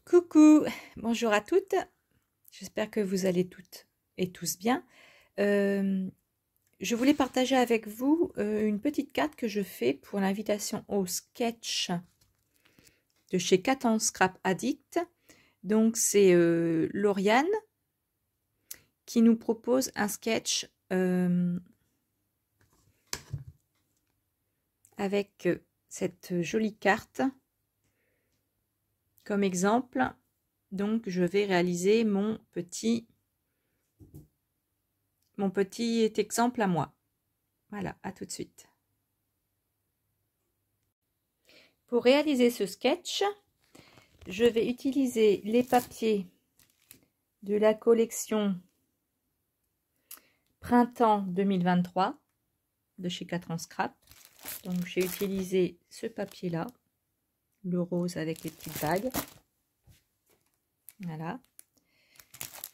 Coucou, bonjour à toutes, j'espère que vous allez toutes et tous bien. Je voulais partager avec vous une petite carte que je fais pour l'invitation au sketch de chez Cat and Scrap Addict. Donc c'est Lauriane qui nous propose un sketch avec cette jolie carte. Comme exemple, donc je vais réaliser mon petit exemple à moi. Voilà, à tout de suite. Pour réaliser ce sketch, je vais utiliser les papiers de la collection Printemps 2023 de chez Cat and Scrap. Donc j'ai utilisé ce papier-là, le rose avec les petites bagues. Voilà.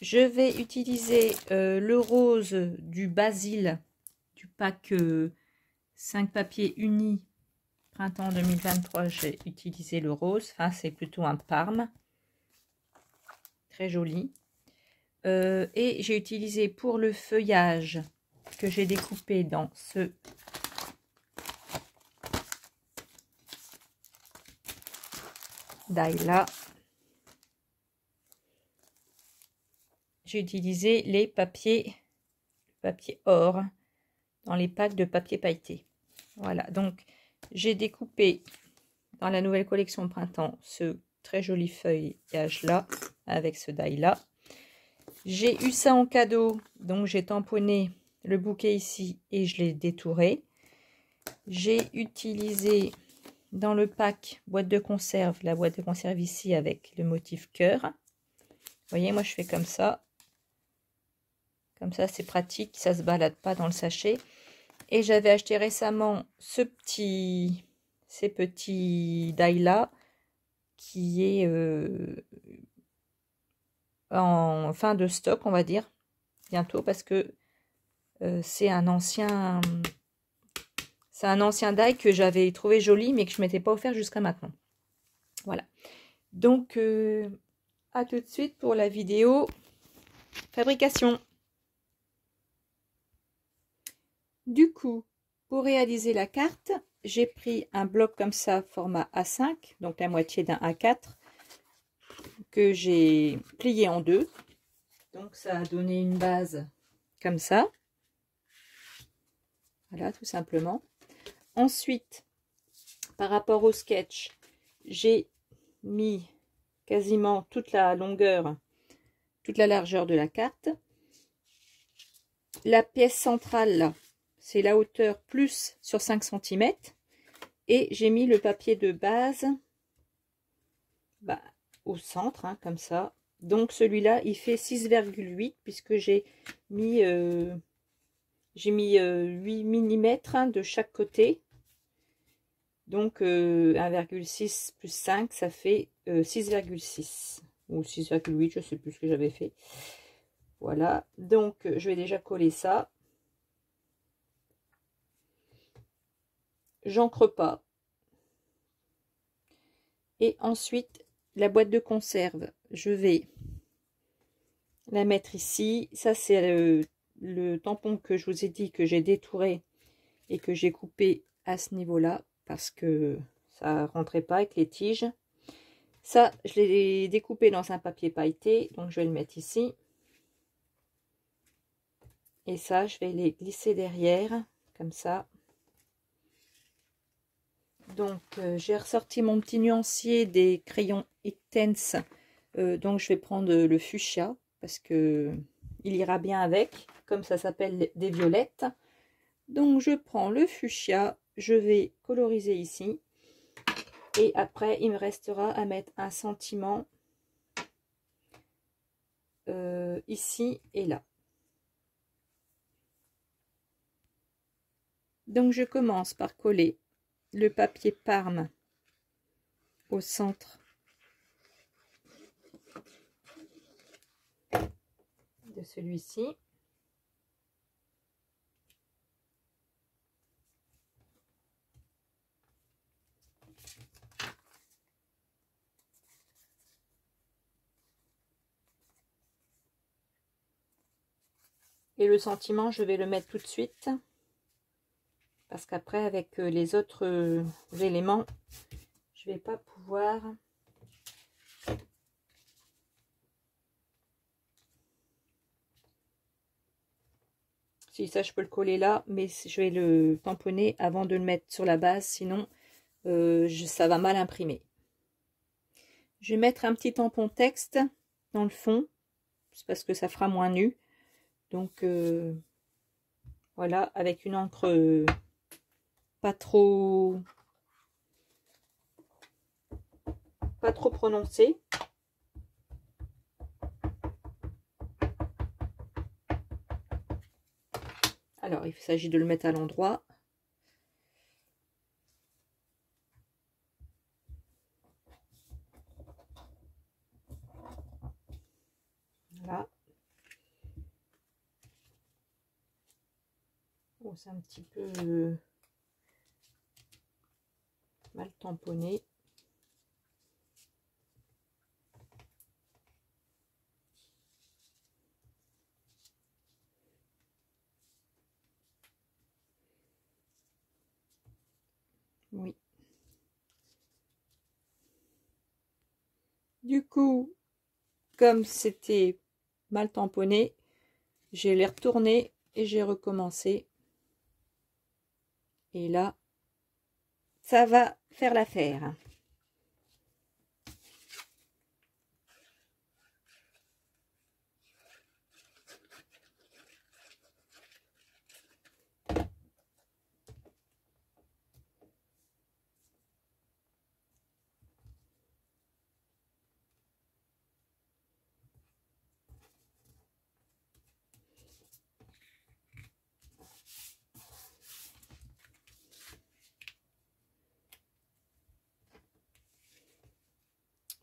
Je vais utiliser le rose du Basil du pack 5 papiers unis Printemps 2023. J'ai utilisé le rose. Enfin, c'est plutôt un Parme. Très joli. Et j'ai utilisé pour le feuillage que j'ai découpé dans ce die là. J'ai utilisé les papier or dans les packs de papier pailleté. Voilà, donc j'ai découpé dans la nouvelle collection printemps ce très joli feuillage là avec ce die là. J'ai eu ça en cadeau, donc j'ai tamponné le bouquet ici et je l'ai détouré. J'ai utilisé dans le pack boîte de conserve, la boîte de conserve ici avec le motif cœur. Vous voyez, moi je fais comme ça. Comme ça, c'est pratique, ça ne se balade pas dans le sachet. Et j'avais acheté récemment ces petits die là qui est en fin de stock, on va dire, bientôt, parce que c'est un ancien die que j'avais trouvé joli, mais que je ne m'étais pas offert jusqu'à maintenant. Voilà. Donc, à tout de suite pour la vidéo fabrication. Du coup, pour réaliser la carte, j'ai pris un bloc comme ça, format A5, donc la moitié d'un A4, que j'ai plié en deux. Donc ça a donné une base comme ça. Voilà, tout simplement. Ensuite, par rapport au sketch, j'ai mis quasiment toute la longueur, toute la largeur de la carte. La pièce centrale, là, c'est la hauteur plus sur 5 cm. Et j'ai mis le papier de base au centre, hein, comme ça. Donc celui-là, il fait 6,8 puisque j'ai mis 8 mm de chaque côté. Donc 1,6 plus 5, ça fait 6,6 ou 6,8, je ne sais plus ce que j'avais fait. Voilà, donc je vais déjà coller ça. J'encre pas. Et ensuite, la boîte de conserve, je vais la mettre ici. Ça, c'est le tampon que je vous ai dit que j'ai détouré et que j'ai coupé à ce niveau-là parce que ça rentrait pas avec les tiges. Ça, je l'ai découpé dans un papier pailleté, donc je vais le mettre ici. Et ça, je vais les glisser derrière, comme ça. Donc, j'ai ressorti mon petit nuancier des crayons Inktense. Donc, je vais prendre le fuchsia parce que il ira bien avec, comme ça s'appelle des violettes. Donc, je prends le fuchsia, je vais coloriser ici. Et après, il me restera à mettre un sentiment ici et là. Donc, je commence par coller le papier Parme au centre de celui-ci. Et le sentiment, je vais le mettre tout de suite. Parce qu'après, avec les autres éléments, je vais pas pouvoir... Si ça, je peux le coller là, mais je vais le tamponner avant de le mettre sur la base, sinon ça va mal imprimer. Je vais mettre un petit tampon texte dans le fond, c'est parce que ça fera moins nu. Donc voilà, avec une encre pas trop prononcée. Alors, il s'agit de le mettre à l'endroit. Voilà. Bon, c'est un petit peu mal tamponné. Oui. Du coup, comme c'était mal tamponné, j'ai les retourné et j'ai recommencé. Et là, ça va faire l'affaire.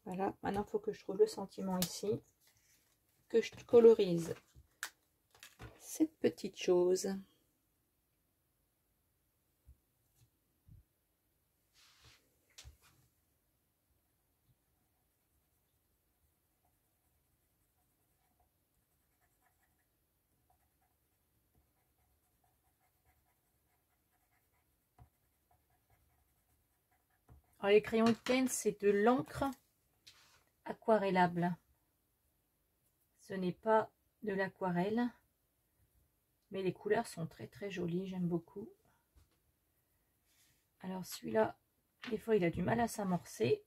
Voilà, maintenant il faut que je trouve le sentiment ici, que je colorise cette petite chose. Alors, les crayons Ken, c'est de l'encre aquarellable. Ce n'est pas de l'aquarelle, mais les couleurs sont très très jolies, j'aime beaucoup. Alors celui-là, des fois il a du mal à s'amorcer.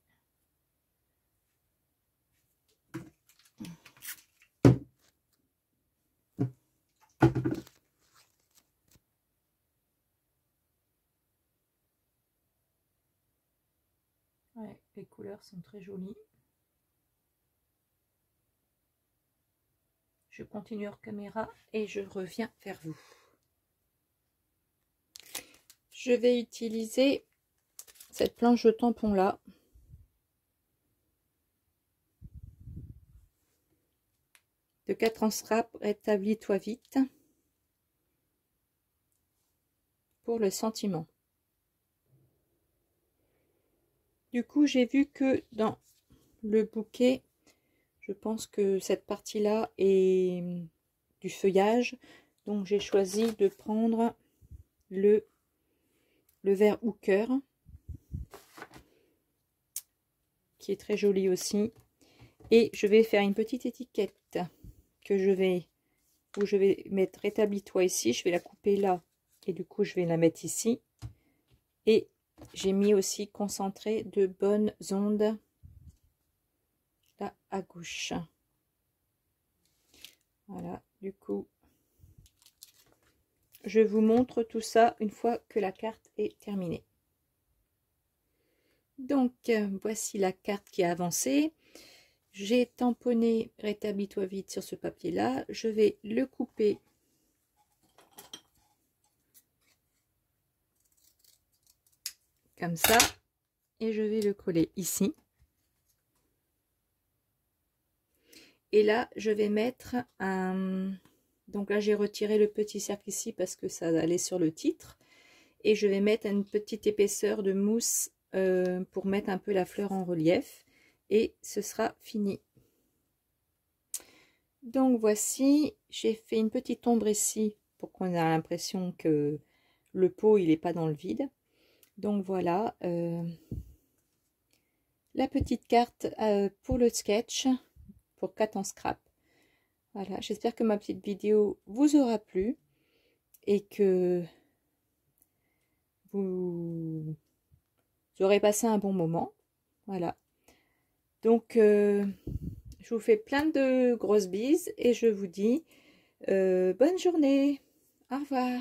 Ouais, les couleurs sont très jolies. Je continue hors caméra et je reviens vers vous. Je vais utiliser cette planche de tampon là. De 4 ans scrap, rétablis-toi vite. Pour le sentiment. Du coup, j'ai vu que dans le bouquet, je pense que cette partie-là est du feuillage. Donc, j'ai choisi de prendre le vert Hooker, qui est très joli aussi. Et je vais faire une petite étiquette que où je vais mettre rétablis-toi ici. Je vais la couper là. Et du coup, je vais la mettre ici. Et j'ai mis aussi concentré de bonnes ondes là à gauche. Voilà, du coup, je vous montre tout ça une fois que la carte est terminée. Donc, voici la carte qui a avancé. J'ai tamponné rétablis-toi vite sur ce papier-là. Je vais le couper comme ça et je vais le coller ici. Et là, je vais mettre un... Donc là, j'ai retiré le petit cercle ici parce que ça allait sur le titre. Et je vais mettre une petite épaisseur de mousse pour mettre un peu la fleur en relief. Et ce sera fini. Donc voici, j'ai fait une petite ombre ici pour qu'on ait l'impression que le pot il n'est pas dans le vide. Donc voilà la petite carte pour le sketch pour 4 en scrap. Voilà, j'espère que ma petite vidéo vous aura plu et que vous aurez passé un bon moment. Voilà. Donc, je vous fais plein de grosses bises et je vous dis bonne journée. Au revoir.